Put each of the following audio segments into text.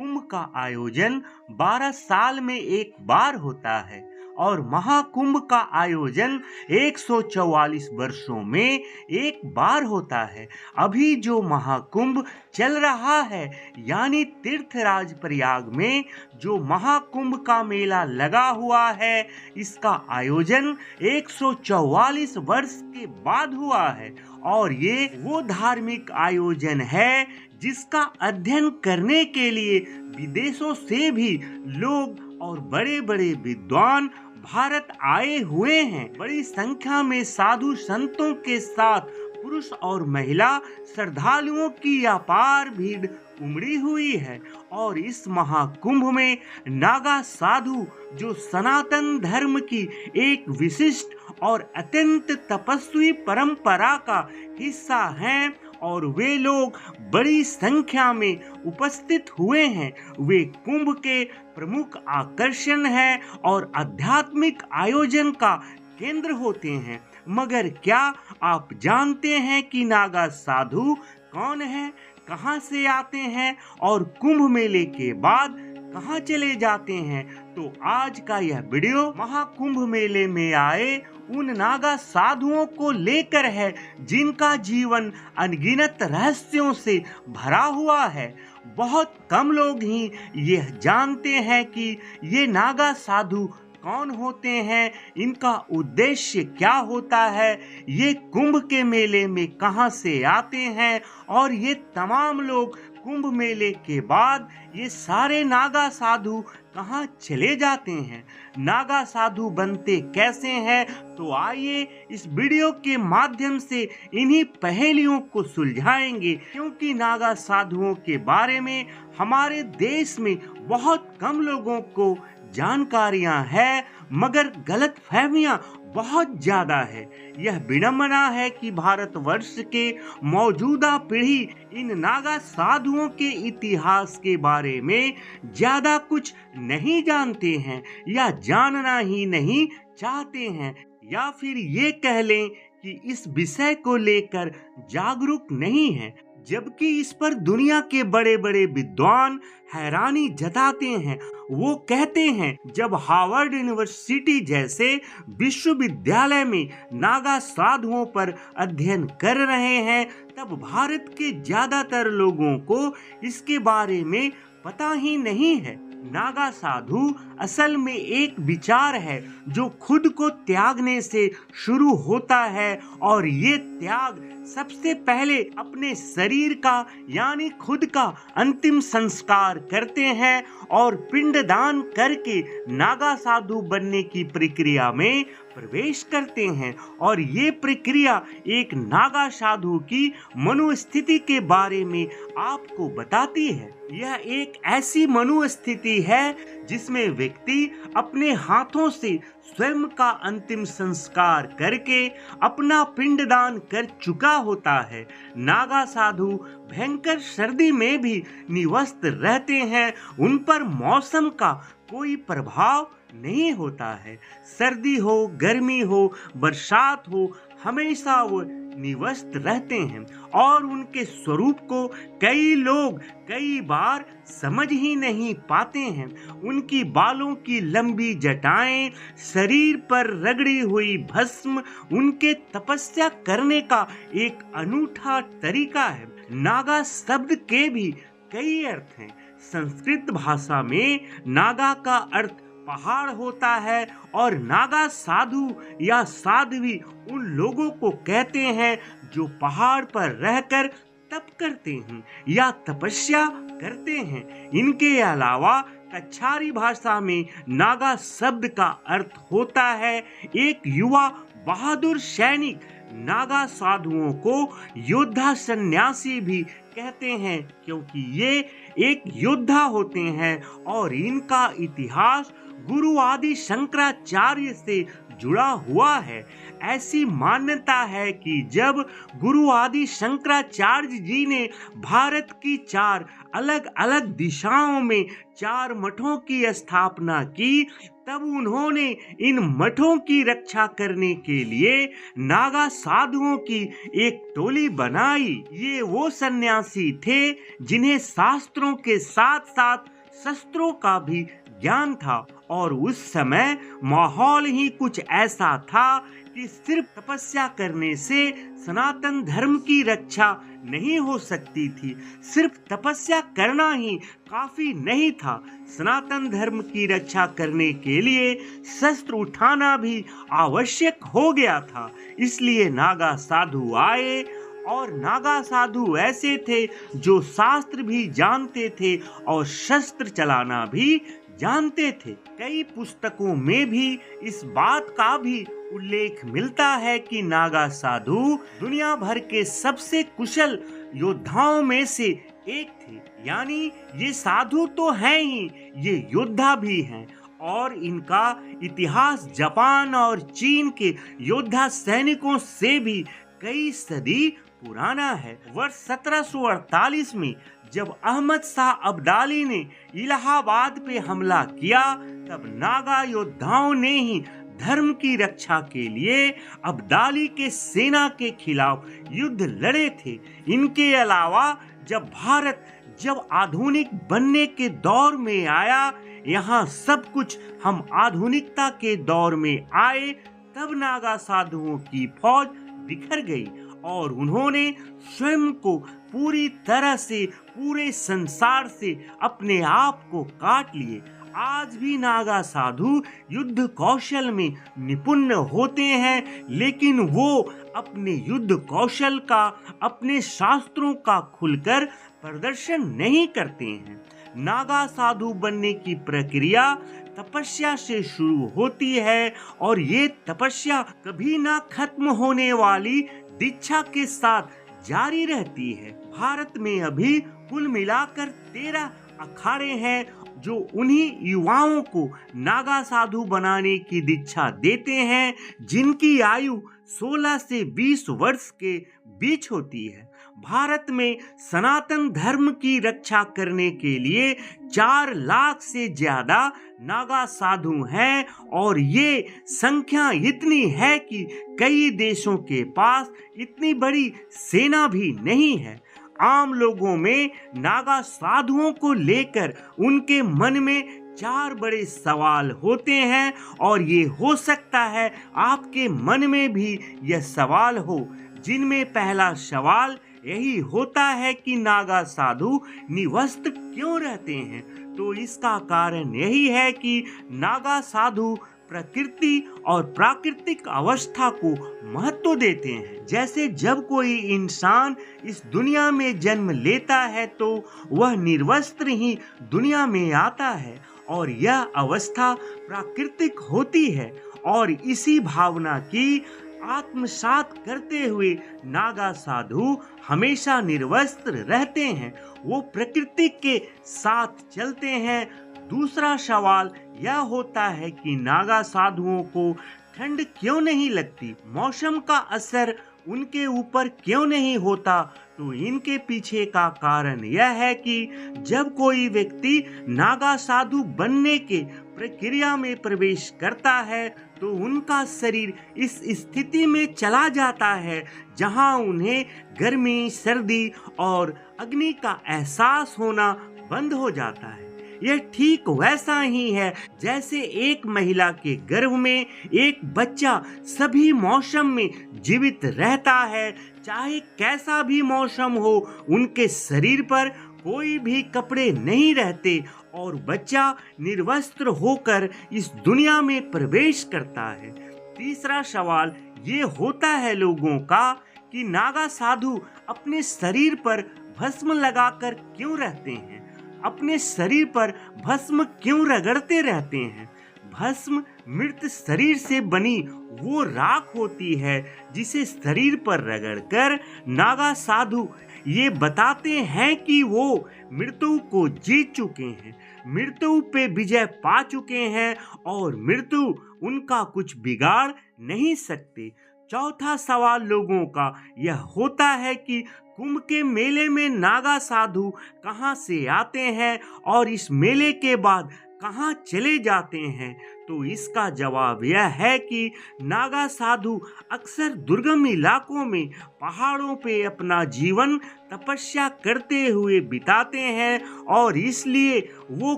कुंभ का आयोजन 12 साल में एक बार होता है और महाकुंभ का आयोजन 144 वर्षों में एक बार होता है। अभी जो महाकुंभ चल रहा है यानी तीर्थराज प्रयाग में जो महाकुंभ का मेला लगा हुआ है, इसका आयोजन 144 वर्ष के बाद हुआ है और ये वो धार्मिक आयोजन है जिसका अध्ययन करने के लिए विदेशों से भी लोग और बड़े बड़े विद्वान भारत आए हुए हैं। बड़ी संख्या में साधु संतों के साथ पुरुष और महिला श्रद्धालुओं की अपार भीड़ उमड़ी हुई है और इस महाकुंभ में नागा साधु जो सनातन धर्म की एक विशिष्ट और अत्यंत तपस्वी परंपरा का हिस्सा हैं और वे लोग बड़ी संख्या में उपस्थित हुए हैं। वे कुंभ के प्रमुख आकर्षण हैं और आध्यात्मिक आयोजन का केंद्र होते हैं। मगर क्या आप जानते हैं कि नागा साधु कौन है, कहां से आते हैं और कुंभ मेले के बाद कहां चले जाते हैं? तो आज का यह वीडियो महाकुंभ मेले में आए उन नागा साधुओं को लेकर है जिनका जीवन अनगिनत रहस्यों से भरा हुआ है। बहुत कम लोग ही यह जानते हैं कि ये नागा साधु कौन होते हैं, इनका उद्देश्य क्या होता है, ये कुंभ के मेले में कहां से आते हैं और ये तमाम लोग कुंभ मेले के बाद ये सारे नागा साधु कहां चले जाते हैं, नागा साधु बनते कैसे हैं। तो आइए इस वीडियो के माध्यम से इन्हीं पहेलियों को सुलझाएंगे, क्योंकि नागा साधुओं के बारे में हमारे देश में बहुत कम लोगों को जानकारियां हैं, मगर गलतफहमियां बहुत ज्यादा है। यह विडंबना है कि भारतवर्ष के मौजूदा पीढ़ी इन नागा साधुओं के इतिहास के बारे में ज्यादा कुछ नहीं जानते हैं या जानना ही नहीं चाहते हैं, या फिर ये कह लें कि इस विषय को लेकर जागरूक नहीं है, जबकि इस पर दुनिया के बड़े बड़े विद्वान हैरानी जताते हैं। वो कहते हैं जब हार्वर्ड यूनिवर्सिटी जैसे विश्वविद्यालय में नागा साधुओं पर अध्ययन कर रहे हैं, तब भारत के ज्यादातर लोगों को इसके बारे में पता ही नहीं है। नागा साधु असल में एक विचार है जो खुद को त्यागने से शुरू होता है और ये त्याग सबसे पहले अपने शरीर का यानी खुद का अंतिम संस्कार करते हैं और पिंडदान करके नागा साधु बनने की प्रक्रिया में प्रवेश करते हैं। और ये प्रक्रिया एक नागा साधु की मनोस्थिति के बारे में आपको बताती है। यह एक ऐसी मनोस्थिति है जिसमें व्यक्ति अपने हाथों से स्वयं का अंतिम संस्कार करके अपना पिंडदान कर चुका होता है। नागा साधु भयंकर सर्दी में भी निवस्त्र रहते हैं, उन पर मौसम का कोई प्रभाव नहीं होता है। सर्दी हो, गर्मी हो, बरसात हो, हमेशा वो निवस्त्र रहते हैं और उनके स्वरूप को कई लोग कई बार समझ ही नहीं पाते हैं। उनकी बालों की लंबी जटाएं, शरीर पर रगड़ी हुई भस्म उनके तपस्या करने का एक अनूठा तरीका है। नागा शब्द के भी कई अर्थ हैं। संस्कृत भाषा में नागा का अर्थ पहाड़ होता है और नागा साधु या साध्वी उन लोगों को कहते हैं जो पहाड़ पर रहकर तप करते हैं या तपस्या करते हैं। इनके अलावा कछारी भाषा में नागा शब्द का अर्थ होता है एक युवा बहादुर सैनिक। नागा साधुओं को योद्धा सन्यासी भी कहते हैं क्योंकि ये एक योद्धा होते हैं और इनका इतिहास गुरु आदि शंकराचार्य से जुड़ा हुआ है। ऐसी मान्यता है कि जब गुरु आदि शंकराचार्य जी ने भारत की 4 अलग अलग दिशाओं में 4 मठों की स्थापना की, तब उन्होंने इन मठों की रक्षा करने के लिए नागा साधुओं की एक टोली बनाई। ये वो सन्यासी थे जिन्हें शास्त्रों के साथ साथ शस्त्रों का भी ज्ञान था, और उस समय माहौल ही कुछ ऐसा था कि सिर्फ तपस्या करने से सनातन धर्म की रक्षा नहीं हो सकती थी। सिर्फ तपस्या करना ही काफी नहीं था। सनातन धर्म की रक्षा करने के लिए शस्त्र उठाना भी आवश्यक हो गया था। इसलिए नागा साधु आए, और नागा साधु ऐसे थे जो शास्त्र भी जानते थे और शस्त्र चलाना भी जानते थे। कई पुस्तकों में भी इस बात का भी उल्लेख मिलता है कि नागा साधु दुनिया भर के सबसे कुशल योद्धाओं में से एक थे। यानी ये साधु तो हैं ही, ये योद्धा भी हैं, और इनका इतिहास जापान और चीन के योद्धा सैनिकों से भी कई सदी पुराना है। वर्ष 1748 में जब अहमद शाह अब्दाली ने इलाहाबाद पे हमला किया, तब नागा योद्धाओं ने ही धर्म की रक्षा के लिए अब्दाली के सेना के खिलाफ युद्ध लड़े थे। इनके अलावा जब आधुनिक बनने के दौर में आया, यहाँ सब कुछ हम आधुनिकता के दौर में आए, तब नागा साधुओं की फौज बिखर गई और उन्होंने स्वयं को पूरी तरह से पूरे संसार से अपने आप को काट लिए। आज भी नागा साधु युद्ध कौशल में निपुण होते हैं, लेकिन वो अपने युद्ध कौशल का, अपने शास्त्रों का खुलकर प्रदर्शन नहीं करते हैं। नागा साधु बनने की प्रक्रिया तपस्या से शुरू होती है, और ये तपस्या कभी ना खत्म होने वाली दीक्षा के साथ जारी रहती है। भारत में अभी कुल मिलाकर 13 अखाड़े हैं जो उन्हीं युवाओं को नागा साधु बनाने की दीक्षा देते हैं, जिनकी आयु 16 से 20 वर्ष के बीच होती है। भारत में सनातन धर्म की रक्षा करने के लिए 4 लाख से ज्यादा नागा साधु हैं, और ये संख्या इतनी है कि कई देशों के पास इतनी बड़ी सेना भी नहीं है। आम लोगों में नागा साधुओं को लेकर उनके मन में 4 बड़े सवाल होते हैं, और ये हो सकता है आपके मन में भी यह सवाल हो, जिनमें पहला सवाल यही होता है कि नागा साधु निवस्त्र क्यों रहते हैं। तो इसका कारण यही है कि नागा साधु प्रकृति और प्राकृतिक अवस्था को महत्व देते हैं। जैसे जब कोई इंसान इस दुनिया में जन्म लेता है तो वह निर्वस्त्र ही दुनिया में आता है, और यह अवस्था प्राकृतिक होती है, और इसी भावना की आत्मसात करते हुए नागा साधु हमेशा निर्वस्त्र रहते हैं। वो प्रकृति के साथ चलते हैं। दूसरा सवाल यह होता है कि नागा साधुओं को ठंड क्यों नहीं लगती, मौसम का असर उनके ऊपर क्यों नहीं होता। तो इनके पीछे का कारण यह है कि जब कोई व्यक्ति नागा साधु बनने के प्रक्रिया में प्रवेश करता है, तो उनका शरीर इस स्थिति में चला जाता है जहां उन्हें गर्मी, सर्दी और अग्नि का एहसास होना बंद हो जाता है। यह ठीक वैसा ही है जैसे एक महिला के गर्भ में एक बच्चा सभी मौसम में जीवित रहता है। चाहे कैसा भी मौसम हो, उनके शरीर पर कोई भी कपड़े नहीं रहते, और बच्चा निर्वस्त्र होकर इस दुनिया में प्रवेश करता है। तीसरा सवाल ये होता है लोगों का कि नागा साधु अपने शरीर पर भस्म लगाकर क्यों रहते हैं, अपने शरीर पर भस्म क्यों रगड़ते रहते हैं। भस्म मृत शरीर से बनी वो राख होती है जिसे शरीर पर रगड़कर नागा साधु ये बताते हैं कि वो मृत्यु को जीत चुके हैं, मृत्यु पे विजय पा चुके हैं, और मृत्यु उनका कुछ बिगाड़ नहीं सकते। चौथा सवाल लोगों का यह होता है कि कुंभ के मेले में नागा साधु कहाँ से आते हैं और इस मेले के बाद कहाँ चले जाते हैं। तो इसका जवाब यह है कि नागा साधु अक्सर दुर्गम इलाकों में पहाड़ों पे अपना जीवन तपस्या करते हुए बिताते हैं और इसलिए वो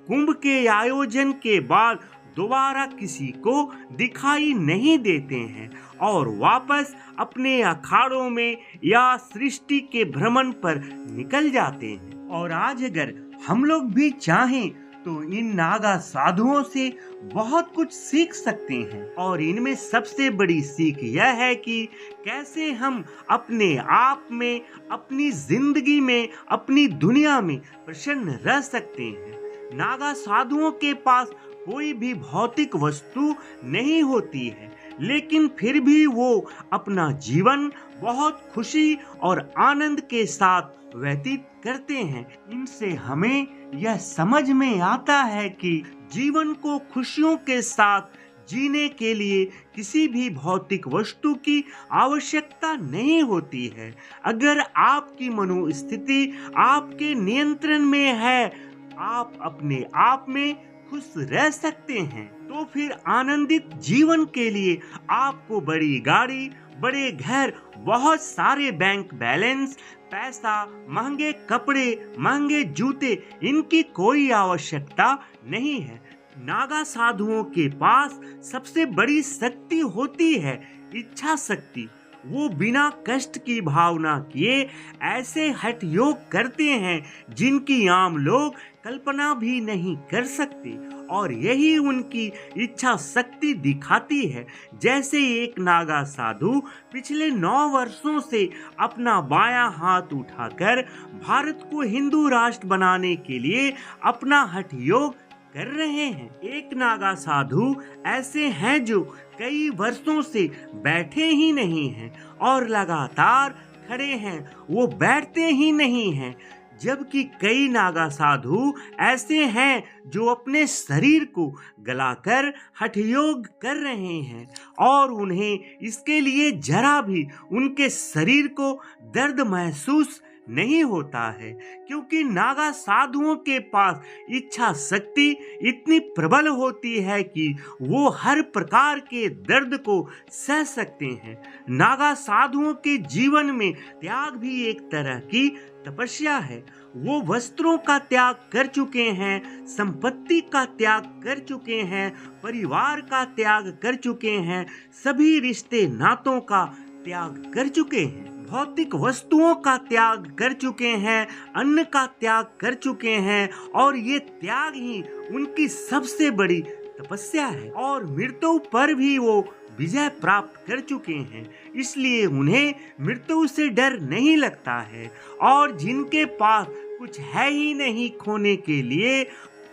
कुंभ के आयोजन के बाद दोबारा किसी को दिखाई नहीं देते हैं और वापस अपने अखाड़ों में या सृष्टि के भ्रमण पर निकल जाते हैं। और आज अगर हम लोग भी चाहें तो इन नागा साधुओं से बहुत कुछ सीख सकते हैं और इनमें सबसे बड़ी सीख यह है कि कैसे हम अपने आप में, अपनी जिंदगी में, अपनी दुनिया में प्रसन्न रह सकते हैं। नागा साधुओं के पास कोई भी भौतिक वस्तु नहीं होती है, लेकिन फिर भी वो अपना जीवन बहुत खुशी और आनंद के साथ व्यतीत करते हैं। इनसे हमें यह समझ में आता है कि जीवन को खुशियों के साथ जीने के लिए किसी भी भौतिक वस्तु की आवश्यकता नहीं होती है। अगर आपकी मनोस्थिति आपके नियंत्रण में है, आप अपने आप में खुश रह सकते हैं। तो फिर आनंदित जीवन के लिए आपको बड़ी गाड़ी, बड़े घर, बहुत सारे बैंक बैलेंस, पैसा, महंगे कपड़े, महंगे जूते, इनकी कोई आवश्यकता नहीं है। नागा साधुओं के पास सबसे बड़ी शक्ति होती है इच्छा शक्ति। वो बिना कष्ट की भावना किए ऐसे हठ योग करते हैं जिनकी आम लोग कल्पना भी नहीं कर सकते और यही उनकी इच्छा शक्ति दिखाती है। जैसे एक नागा साधु पिछले 9 वर्षों से अपना बायां हाथ उठाकर भारत को हिंदू राष्ट्र बनाने के लिए अपना हठ योग कर रहे हैं। एक नागा साधु ऐसे हैं जो कई वर्षों से बैठे ही नहीं हैं और लगातार खड़े हैं, वो बैठते ही नहीं हैं। जबकि कई नागा साधु ऐसे हैं जो अपने शरीर को गलाकर हठ योग कर रहे हैं और उन्हें इसके लिए जरा भी उनके शरीर को दर्द महसूस नहीं होता है, क्योंकि नागा साधुओं के पास इच्छा शक्ति इतनी प्रबल होती है कि वो हर प्रकार के दर्द को सह सकते हैं। नागा साधुओं के जीवन में त्याग भी एक तरह की तपस्या है। वो वस्त्रों का त्याग कर चुके हैं, संपत्ति का त्याग कर चुके हैं, परिवार का त्याग कर चुके हैं, सभी रिश्ते नातों का त्याग कर चुके हैं, भौतिक वस्तुओं का त्याग कर चुके हैं, अन्न का त्याग कर चुके हैं और ये त्याग ही उनकी सबसे बड़ी तपस्या है। और मृत्यु पर भी वो विजय प्राप्त कर चुके हैं, इसलिए उन्हें मृत्यु से डर नहीं लगता है। और जिनके पास कुछ है ही नहीं खोने के लिए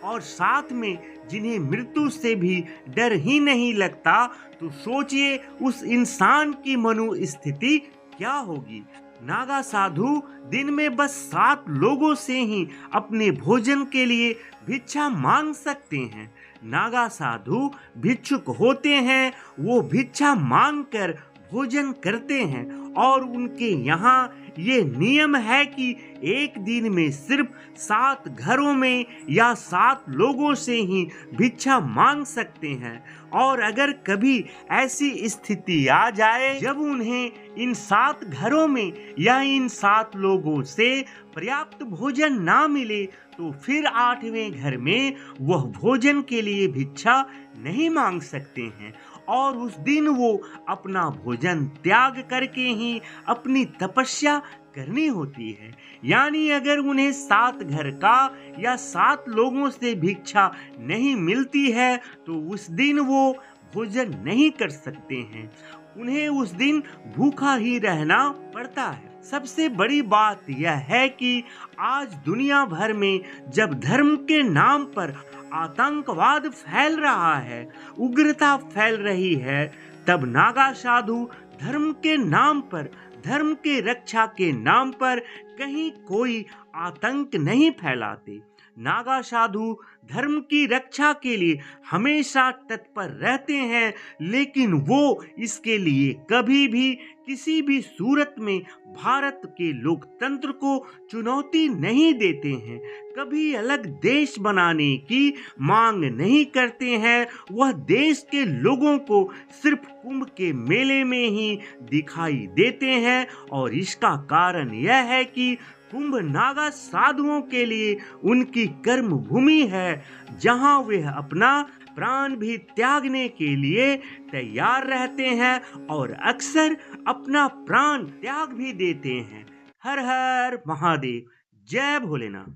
और साथ में जिन्हें मृत्यु से भी डर ही नहीं लगता, तो सोचिए उस इंसान की मनोस्थिति क्या होगी। नागा साधु दिन में बस 7 लोगों से ही अपने भोजन के लिए भिक्षा मांग सकते हैं। नागा साधु भिक्षुक होते हैं, वो भिक्षा मांगकर भोजन करते हैं और उनके यहाँ ये नियम है कि एक दिन में सिर्फ 7 घरों में या 7 लोगों से ही भिक्षा मांग सकते हैं। और अगर कभी ऐसी स्थिति आ जाए जब उन्हें इन 7 घरों में या इन 7 लोगों से पर्याप्त भोजन ना मिले, तो फिर 8वें घर में वह भोजन के लिए भिक्षा नहीं मांग सकते हैं और उस दिन वो अपना भोजन त्याग करके ही अपनी तपस्या करनी होती है। यानी अगर उन्हें 7 घर का या 7 लोगों से भिक्षा नहीं मिलती है तो उस दिन वो भोजन नहीं कर सकते हैं, उन्हें उस दिन भूखा ही रहना पड़ता है। सबसे बड़ी बात यह है कि आज दुनिया भर में जब धर्म के नाम पर आतंकवाद फैल रहा है, उग्रता फैल रही है, तब नागा साधु धर्म के नाम पर, धर्म के रक्षा के नाम पर कहीं कोई आतंक नहीं फैलाते। नागा साधु धर्म की रक्षा के लिए हमेशा तत्पर रहते हैं, लेकिन वो इसके लिए कभी भी किसी भी सूरत में भारत के लोकतंत्र को चुनौती नहीं देते हैं, कभी अलग देश बनाने की मांग नहीं करते हैं। वह देश के लोगों को सिर्फ कुंभ के मेले में ही दिखाई देते हैं, और इसका कारण यह है कि कुंभ नागा साधुओं के लिए उनकी कर्म भूमि है, जहां वे अपना प्राण भी त्यागने के लिए तैयार रहते हैं और अक्सर अपना प्राण त्याग भी देते हैं। हर हर महादेव, जय भोलेनाथ।